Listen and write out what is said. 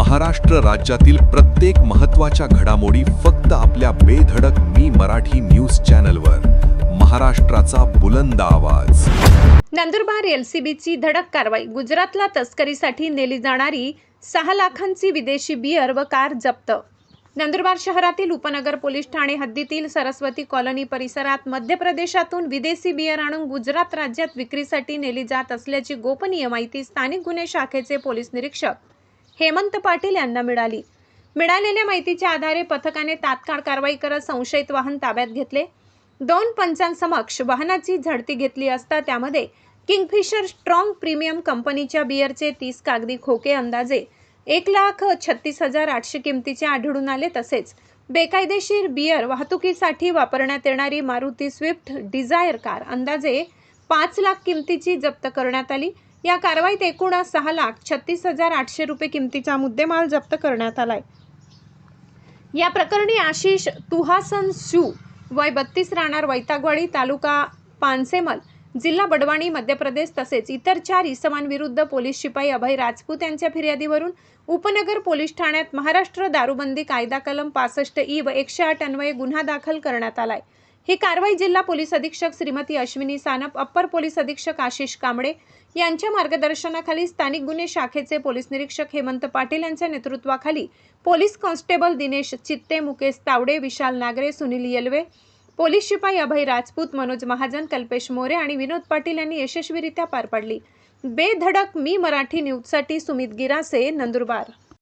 महाराष्ट्र राज्यातील प्रत्येक महत्त्वाच्या घडामोडी फक्त आपल्या बेधडक मी मराठी न्यूज चॅनलवर. महाराष्ट्राचा बुलंद आवाज. नंदुरबार एलसीबीची धडक कारवाई. गुजरातला तस्करीसाठी नेली जाणारी 6 लाखांची विदेशी बियर व कार जप्त. नंदुरबार शहरातील उपनगर पोलीस ठाणे हद्दीतील सरस्वती कॉलनी परिसरात मध्य प्रदेशातून विदेशी बियर आणून गुजरात राज्यात विक्रीसाठी नेली जात असल्याची गोपनीय माहिती स्थानिक गुन्हे शाखेचे पोलीस निरीक्षक हेमंत पाटील यांना मिळाली. मिळालेल्या माहितीच्या आधारे पथकाने तात्काळ कारवाई करत संशयित वाहन ताब्यात घेतले. 2 पंचांसमक्ष वाहनाची झडती घेतली असता त्यामध्ये किंगफिशर स्ट्रॉंग प्रीमियम कंपनीच्या बियरचे 30 कागदी खोके अंदाजे 1,36,800 किमतीचे आढळून आले. तसेच बेकायदेशीर बियर वाहतुकीसाठी वापरण्यात येणारी मारुती स्विफ्ट डिझायर कार अंदाजे 5 लाख किमतीची जप्त करण्यात आली. या कारवाईत एकूण 6,36,800 रुपये किमतीचा मुद्देमाल जप्त करण्यात आलाय. या प्रकरणी आशिष तुहासन शू वय 32 राहणार वैतागवाडी तालुका पानसेमल जिल्हा बडवानी मध्य प्रदेश तसेच इतर 4 इसमांविरुद्ध पोलीस शिपाई अभय राजपूत यांच्या फिर्यादीवरून उपनगर पोलीस ठाण्यात महाराष्ट्र दारूबंदी कायदा कलम 65E व 108 अन्वये गुन्हा दाखल करण्यात आलाय. ही कारवाई जिल्हा पोलीस अधीक्षक श्रीमती अश्विनी सानप, अप्पर पोलीस अधीक्षक आशिष कांबळे यांच्या मार्गदर्शनाखाली स्थानिक गुन्हे शाखेचे पोलीस निरीक्षक हेमंत पाटील यांच्या नेतृत्वाखाली पोलीस कॉन्स्टेबल दिनेश चित्ते, मुकेश तावडे, विशाल नागरे, सुनील येलवे, पोलीस शिपाई अभय राजपूत, मनोज महाजन, कल्पेश मोरे आणि विनोद पाटील यांनी यशस्वीरित्या पार पाडली. बेधडक मी मराठी न्यूजसाठी सुमित गिरासे, नंदुरबार.